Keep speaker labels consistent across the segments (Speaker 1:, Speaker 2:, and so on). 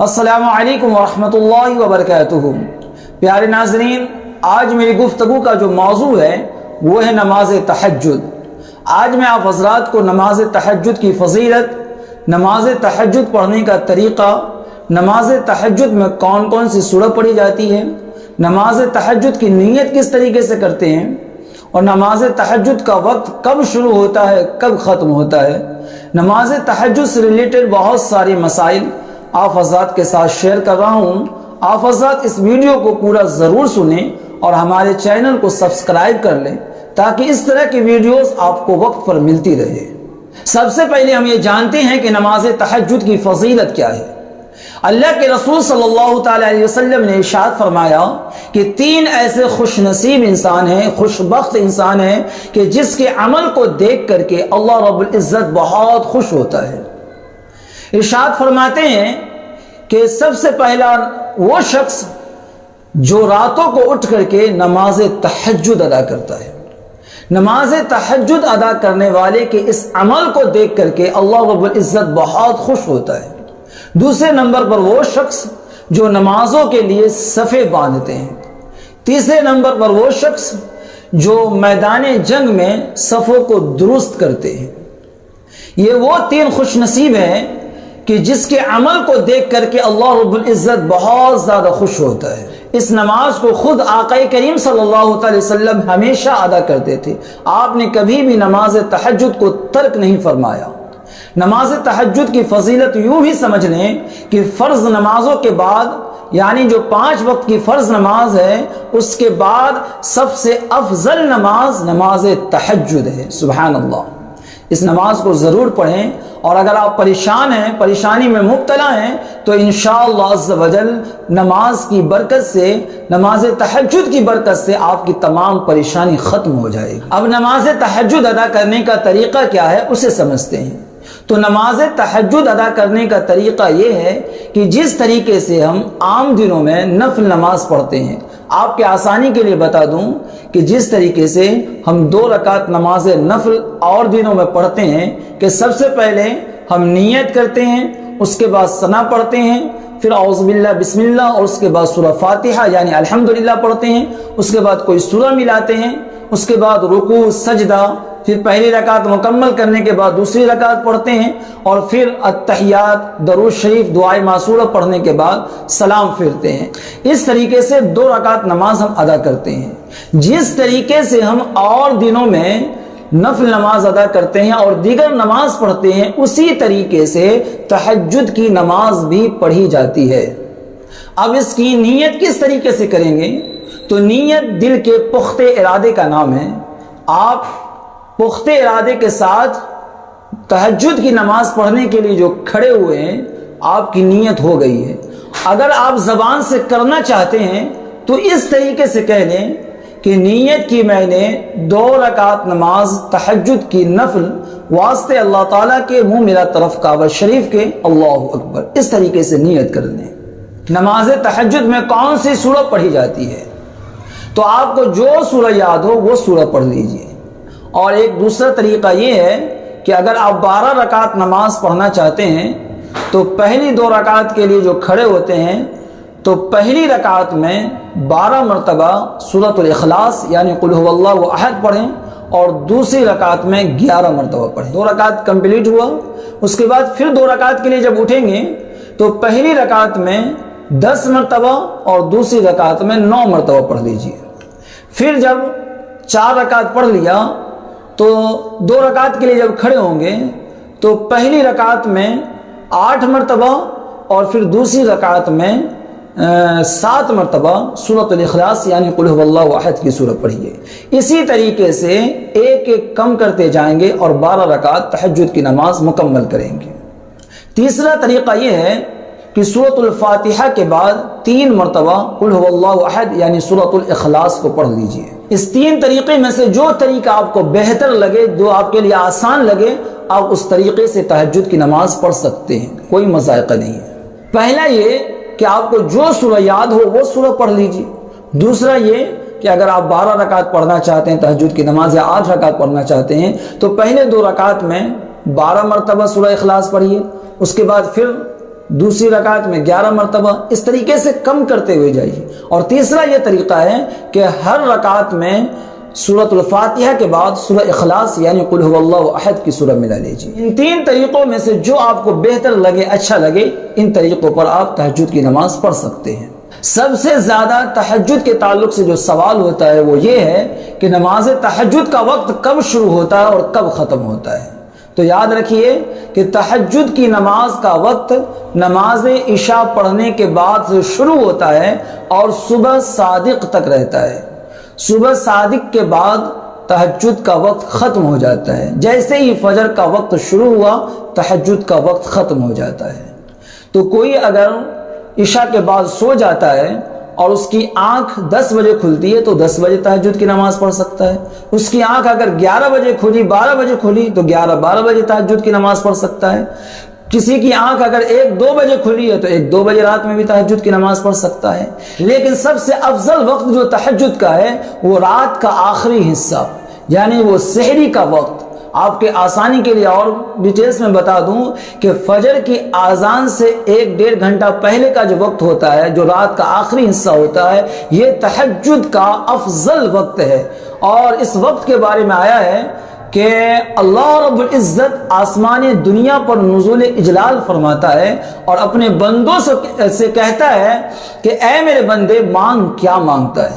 Speaker 1: अस्सलामु अलैकुम वरहमतुल्लाहि वबरकातुहू। प्यारे नाज़रीन, आज मेरी गुफ्तगू का जो मौजू है वो है नमाज तहज्जुद। आज मैं आप हज़रात को नमाज तहज्जुद की फजीलत, नमाज तहज्जुद पढ़ने का तरीक़ा, नमाज तहज्जुद में कौन कौन सी सूरत पढ़ी जाती है, नमाज तहज्जुद की नीयत किस तरीके से करते हैं और नमाज तहज्जुद का वक्त कब शुरू होता है कब ख़त्म होता है, नमाज तहज्जुद से रिलेटेड बहुत सारे मसाइल आप हज़रात के साथ शेयर कर रहा हूँ। आप हज़रात इस वीडियो को पूरा ज़रूर सुनें और हमारे चैनल को सब्सक्राइब कर लें ताकि इस तरह की वीडियोस आपको वक्त पर मिलती रहे। सबसे पहले हम ये जानते हैं कि नमाज तहज्जुद की फजीलत क्या है। अल्लाह के रसूल सल्लल्लाहु ताला अलैहि वसल्लम ने इरशाद फरमाया कि तीन ऐसे खुशनसीब इंसान हैं, खुशबख्त इंसान हैं कि जिसके अमल को देख करके अल्लाह रब्बुल इज़्ज़त बहुत खुश होता है। इरशाद फरमाते हैं कि सबसे पहला वो शख्स जो रातों को उठ करके नमाज तहज्जुद अदा करता है। नमाज तहज्जुद अदा करने वाले के इस अमल को देख करके अल्लाह रब्बुल इज़्ज़त बहुत खुश होता है। दूसरे नंबर पर वो शख्स जो नमाजों के लिए सफ़े बांधते हैं। तीसरे नंबर पर वो शख्स जो मैदान जंग में सफ़ों को दुरुस्त करते हैं। ये वो तीन खुशनसीब हैं कि जिसके अमल को देख करके अल्लाह रब्बुल इज़्ज़त बहुत ज़्यादा खुश होता है। इस नमाज को खुद आक़ाए करीम सल्लल्लाहु अलैहि वसल्लम हमेशा अदा करते थे। आपने कभी भी नमाज तहज्जुद को तर्क नहीं फरमाया। नमाज तहज्जुद की फजीलत यूं ही समझ लें कि फ़र्ज़ नमाजों के बाद, यानी जो 5 वक्त की फ़र्ज़ नमाज है, उसके बाद सबसे अफजल नमाज नमाज तहज्जुद है। सुभान अल्लाह। इस नमाज को ज़रूर पढ़ें और अगर आप परेशान हैं, परेशानी में मुब्तला हैं, तो इंशाअल्लाह अज़्ज़ वजल नमाज की बरकत से, नमाज तहज्जुद की बरकत से आपकी तमाम परेशानी ख़त्म हो जाएगी। अब नमाज तहज्जुद अदा करने का तरीक़ा क्या है उसे समझते हैं। तो नमाज तहज्जुद अदा करने का तरीक़ा ये है कि जिस तरीके से हम आम दिनों में नफल नमाज पढ़ते हैं, आपके आसानी के लिए बता दूं कि जिस तरीके से हम 2 रकात नमाज नफल और दिनों में पढ़ते हैं कि सबसे पहले हम नियत करते हैं, उसके बाद सना पढ़ते हैं, फिर औज़ु बिल्लाह बिस्मिल्लाह और उसके बाद सूरह फातिहा यानी अल्हम्दुलिल्लाह पढ़ते हैं, उसके बाद कोई सूरह मिलाते हैं, उसके बाद रुकू सजदा, फिर पहली रकात मुकम्मल करने के बाद दूसरी रकात पढ़ते हैं और फिर अत्तहियात, दरूद शरीफ, दुआए मासूरा पढ़ने के बाद सलाम फिरते हैं। इस तरीके से 2 रकात नमाज हम अदा करते हैं। जिस तरीके से हम और दिनों में नफल नमाज अदा करते हैं और दीगर नमाज पढ़ते हैं, उसी तरीके से तहज्जुद की नमाज भी पढ़ी जाती है। अब इसकी नीयत किस तरीके से करेंगे? तो नीयत दिल के पुख्ते इरादे का नाम है। आप पुख्ते इरादे के साथ तहज्जुद की नमाज पढ़ने के लिए जो खड़े हुए हैं, आपकी नीयत हो गई है। अगर आप ज़बान से करना चाहते हैं तो इस तरीके से कह लें कि नीयत की मैंने 2 रकात नमाज तहज्जुद की नफल वास्ते अल्लाह ताला के, मुंह मेरा तरफ काबा शरीफ के, अल्लाहु अकबर, इस तरीके से नीयत कर लें। नमाज तहज्जुद में कौन सी सूरत पढ़ी जाती है? तो आपको जो सूरह याद हो वो सूरह पढ़ लीजिए। और एक दूसरा तरीका ये है कि अगर आप 12 रकात नमाज पढ़ना चाहते हैं तो पहली 2 रकात के लिए जो खड़े होते हैं तो पहली रकात में 12 मरतबा सूरतुल इखलास यानी कुल हुवल्लाहु अहद पढ़ें और दूसरी रकात में 11 मरतबा पढ़ें। 2 रकात कंप्लीट हुआ, उसके बाद फिर 2 रकात के लिए जब उठेंगे तो पहली रकात में 10 मरतबा और दूसरी रकात में 9 मरतबा पढ़ लीजिए। फिर जब 4 रकात पढ़ लिया तो 2 रकात के लिए जब खड़े होंगे तो पहली रकात में 8 मरतबा और फिर दूसरी रकात में 7 मरतबा सूरतुल इखलास यानी कुल हुवल्लाहु अहद की सूरत पढ़िए। इसी तरीके से एक एक कम करते जाएंगे और 12 रकात तहज्जुद की नमाज मुकम्मल करेंगे। तीसरा तरीका यह है कि सूरतुल फातिहा के बाद 3 मरतबा कुल हुवल्लाहु अहद यानी सूरतुल इखलास को पढ़ लीजिए। इस 3 तरीके में से जो तरीका आपको बेहतर लगे, जो आपके लिए आसान लगे, आप उस तरीके से तहज्जुद की नमाज पढ़ सकते हैं, कोई मज़ायक़ा नहीं है। पहला ये कि आपको जो सूरह याद हो वो सूरह पढ़ लीजिए। दूसरा ये कि अगर आप 12 रकात पढ़ना चाहते हैं तहज्जुद की नमाज या 8 रकात पढ़ना चाहते हैं तो पहले 2 रकात में 12 मरतबा सूरह इखलास पढ़िए, उसके बाद फिर دوسری رکعت میں 11 مرتبہ، اس طریقے سے کم کرتے ہوئے جائیے۔ اور تیسرا یہ طریقہ ہے کہ ہر رکعت میں سورۃ الفاتحہ کے بعد سورہ اخلاص یعنی قل هو اللہ احد کی سورہ ملا لیجیے۔ ان تین طریقوں میں سے جو آپ کو بہتر لگے، اچھا لگے، ان طریقوں پر آپ تہجد کی نماز پڑھ سکتے ہیں۔ سب سے زیادہ تہجد کے تعلق سے جو سوال ہوتا ہے وہ یہ ہے کہ نماز تہجد کا وقت کب شروع ہوتا ہے اور کب ختم ہوتا ہے۔ تو یاد رکھیے کہ تہجد کی نماز کا وقت نماز عشاء پڑھنے کے بعد سے شروع ہوتا ہے اور صبح صادق تک رہتا ہے۔ صبح صادق کے بعد تہجد کا وقت ختم ہو جاتا ہے۔ جیسے ہی فجر کا وقت شروع ہوا تہجد کا وقت ختم ہو جاتا ہے۔ تو کوئی اگر عشاء کے بعد سو جاتا ہے اور اس کی آنکھ 10 بجے کھلتی ہے تو 10 بجے تہجد کی نماز پڑھ سکتا ہے۔ اس کی آنکھ اگر 11 بجے کھلی، 12 بجے کھلی تو 12 بجے تہجد کی نماز پڑھ سکتا ہے۔ کسی کی آنکھ اگر 1-2 بجے کھلی ہے تو 1-2 بجے رات میں بھی تہجد کی نماز پڑھ سکتا ہے۔ لیکن سب سے افضل وقت جو تہجد کا ہے وہ رات کا آخری حصہ، یعنی وہ سحری کا وقت۔ آپ کے آسانی کے لیے اور ڈیٹیلز میں بتا دوں کہ فجر کی آذان سے 1-1.5 گھنٹہ پہلے کا جو وقت ہوتا ہے، جو رات کا آخری حصہ ہوتا ہے، یہ تہجد کا افضل وقت ہے۔ اور اس وقت کے بارے میں آیا ہے کہ اللہ رب العزت آسمان دنیا پر نزول اجلال فرماتا ہے اور اپنے بندوں سے کہتا ہے کہ اے میرے بندے مانگ، کیا مانگتا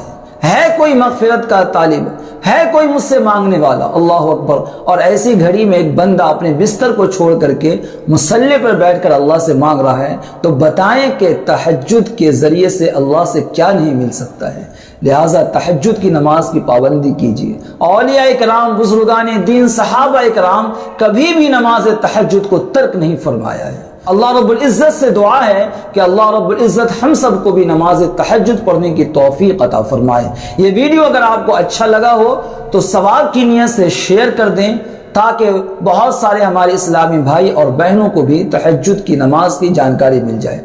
Speaker 1: ہے کوئی مغفرت کا طالب، ہے کوئی مجھ سے مانگنے والا؟ اللہ اکبر۔ اور ایسی گھڑی میں ایک بندہ اپنے بستر کو چھوڑ کر کے مصلی پر بیٹھ کر اللہ سے مانگ رہا ہے، تو بتائیں کہ تہجد کے ذریعے سے اللہ سے کیا نہیں مل سکتا ہے۔ لہٰذا تہجد کی نماز کی پابندی کیجیے۔ اولیاء کرام، بزرگان دین، صحابہ کرام کبھی بھی نماز تہجد کو ترک نہیں فرمایا ہے۔ اللہ رب العزت سے دعا ہے کہ اللہ رب العزت ہم سب کو بھی نماز تہجد پڑھنے کی توفیق عطا فرمائے۔ یہ ویڈیو اگر آپ کو اچھا لگا ہو تو ثواب کی نیت سے شیئر کر دیں تاکہ بہت سارے ہمارے اسلامی بھائی اور بہنوں کو بھی تہجد کی نماز کی جانکاری مل جائے۔